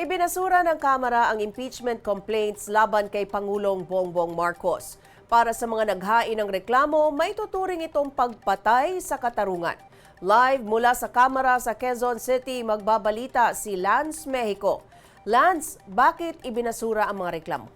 Ibinasura ng Kamara ang impeachment complaints laban kay Pangulong Bongbong Marcos. Para sa mga naghain ng reklamo, may tuturing itong pagpatay sa katarungan. Live mula sa Kamara sa Quezon City, magbabalita si Lance Mexico. Lance, bakit ibinasura ang mga reklamo?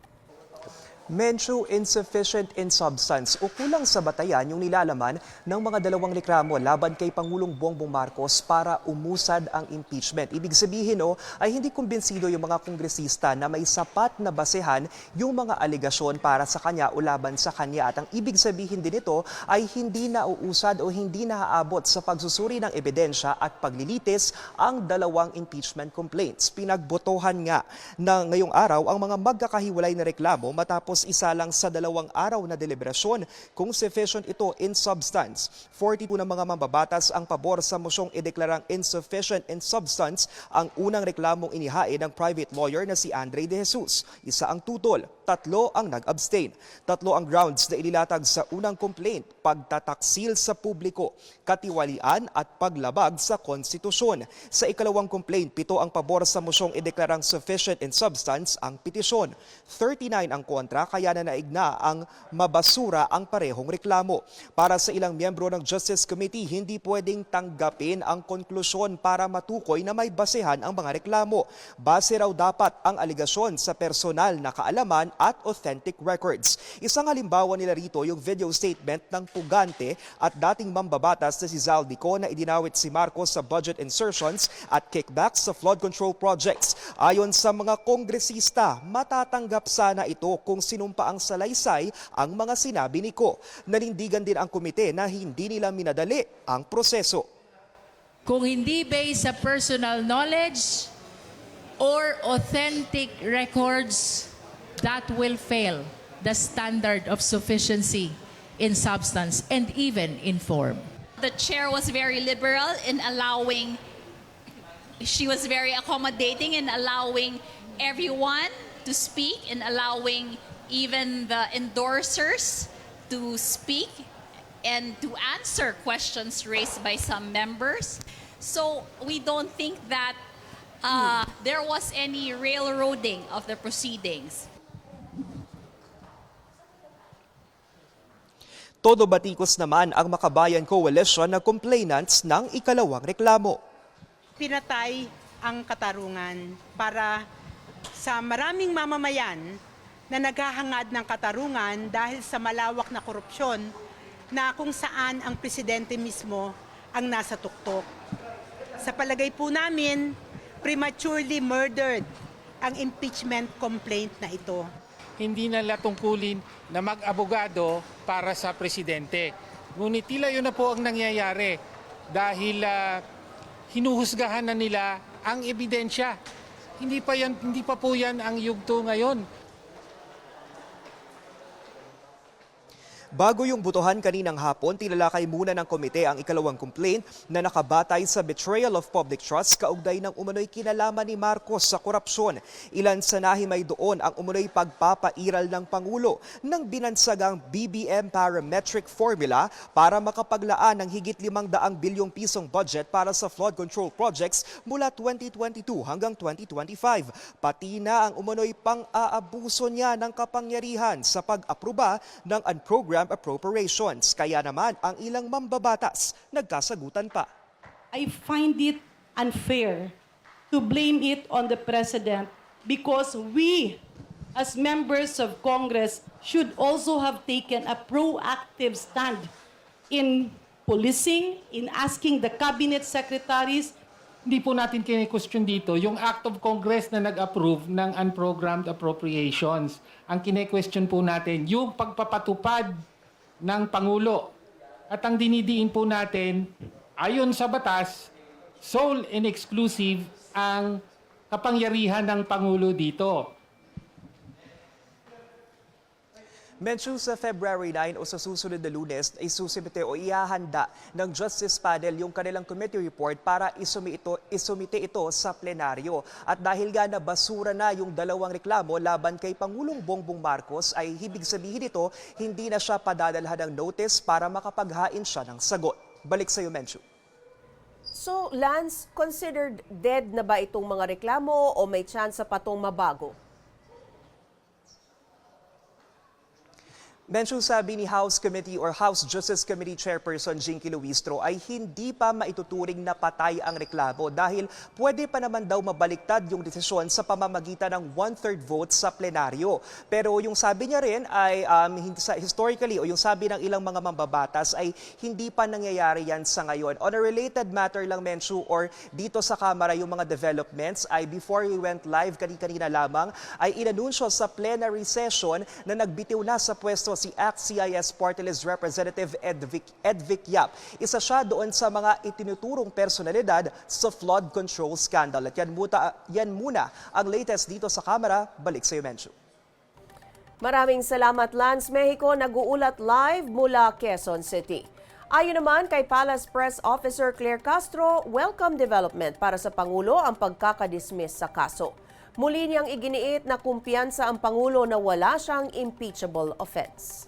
Mention insufficient in substance o kulang sa batayan yung nilalaman ng mga dalawang reklamo laban kay Pangulong Bongbong Marcos para umusad ang impeachment. Ibig sabihin ay hindi kumbinsido yung mga kongresista na may sapat na basehan yung mga alegasyon para sa kanya o laban sa kanya. At ang ibig sabihin din ito ay hindi nauusad o hindi naaabot sa pagsusuri ng ebidensya at paglilitis ang dalawang impeachment complaints. Pinagbotohan nga na ngayong araw ang mga magkakahiwalay na reklamo matapos isa lang sa 2 araw na deliberasyon kung sufficient ito in substance. 42 na mga mambabatas ang pabor sa mosyong ideklarang insufficient in substance ang unang reklamong inihain ng private lawyer na si Andre De Jesus. Isa ang tutol, 3 ang nag-abstain. 3 ang grounds na inilatag sa unang complaint: pagtataksil sa publiko, katiwalian at paglabag sa konstitusyon. Sa ikalawang complaint, 7 ang pabor sa mosyong ideklarang sufficient in substance ang petisyon. 39 ang kontra, kaya na naigna ang mabasura ang parehong reklamo. Para sa ilang miyembro ng Justice Committee, hindi pwedeng tanggapin ang konklusyon para matukoy na may basehan ang mga reklamo. Base raw dapat ang aligasyon sa personal na kaalaman at authentic records. Isang halimbawa nila rito yung video statement ng pugante at dating mambabatas na si Zaldico na idinawit si Marcos sa budget insertions at kickbacks sa flood control projects. Ayon sa mga kongresista, matatanggap sana ito kung sinumpa ang salaysay ang mga sinabi ni Ko. Nanindigan din ang komite na hindi nila minadali ang proseso. Kung hindi based sa personal knowledge or authentic records, that will fail the standard of sufficiency in substance and even in form. The chair was very liberal in allowing, she was very accommodating in allowing everyone to speak and allowing even the endorsers to speak and to answer questions raised by some members. So we don't think that there was any railroading of the proceedings. Todo batikos naman ang Makabayan Coalition na complainants ng ikalawang reklamo. Pinatay ang katarungan para sa maraming mamamayan na naghahangad ng katarungan dahil sa malawak na korupsyon na kung saan ang presidente mismo ang nasa tuktok. Sa palagay po namin, prematurely murdered ang impeachment complaint na ito. Hindi nila tungkulin na mag-abogado para sa presidente. Ngunit tila yun na po ang nangyayari dahil hinuhusgahan na nila ang ebidensya. Hindi pa po yan ang yugto ngayon. Bago yung butuhan kaninang hapon, tinalakay muna ng komite ang ikalawang complaint na nakabatay sa betrayal of public trust kaugnay ng umano'y kinalaman ni Marcos sa korupsyon. Ilan sa nahimay doon ang umano'y pagpapairal ng Pangulo ng binansagang BBM parametric formula para makapaglaan ng higit 500 bilyong pisong budget para sa flood control projects mula 2022 hanggang 2025. Pati na ang umano'y pang-aabuso niya ng kapangyarihan sa pag-aproba ng unprogrammed appropriations. Kaya naman ang ilang mambabatas nagkasagutan pa. I find it unfair to blame it on the President because we, as members of Congress, should also have taken a proactive stand in policing, in asking the cabinet secretaries. Hindi po natin kine-question dito yung Act of Congress na nag-approve ng unprogrammed appropriations. Ang kine-question po natin yung pagpapatupad ng Pangulo. At ang dinidiin po natin, ayon sa batas, sole and exclusive ang kapangyarihan ng Pangulo dito. Mention sa February 9 o sa susunod na Lunes ay susumite o ihahanda ng Justice Panel yung kanilang committee report para isumite ito sa plenaryo. At dahil nga nabasura na yung dalawang reklamo laban kay Pangulong Bongbong Marcos ay ibig sabihin ito hindi na siya padadalhan ng notice para makapaghain siya ng sagot. Balik sa iyo, Mention. So, Lance, considered dead na ba itong mga reklamo o may tsansa pa itong mabago? Mention sabi ni House Committee or House Justice Committee Chairperson Jinky Luistro ay hindi pa maituturing na patay ang reklamo dahil pwede pa naman daw mabaliktad yung desisyon sa pamamagitan ng 1/3 vote sa plenaryo. Pero yung sabi niya rin ay historically o yung sabi ng ilang mga mambabatas ay hindi pa nangyayari yan sa ngayon. On a related matter lang, Menchu, or dito sa Kamara yung mga developments ay before we went live kanina lamang ay inanunsyo sa plenary session na nagbitiw na sa pwesto si ACT-CIS Party List Representative Edvic Yap. Isa siya doon sa mga itinuturong personalidad sa flood control scandal. At yan muna ang latest dito sa Kamara. Balik sa iyo, Menchu. Maraming salamat, Lance. Mexico nag-uulat live mula Quezon City. Ayon naman kay Palace Press Officer Claire Castro, welcome development para sa Pangulo ang pagkakadismiss sa kaso. Muli niyang iginiit na kumpiyansa ang Pangulo na wala siyang impeachable offense.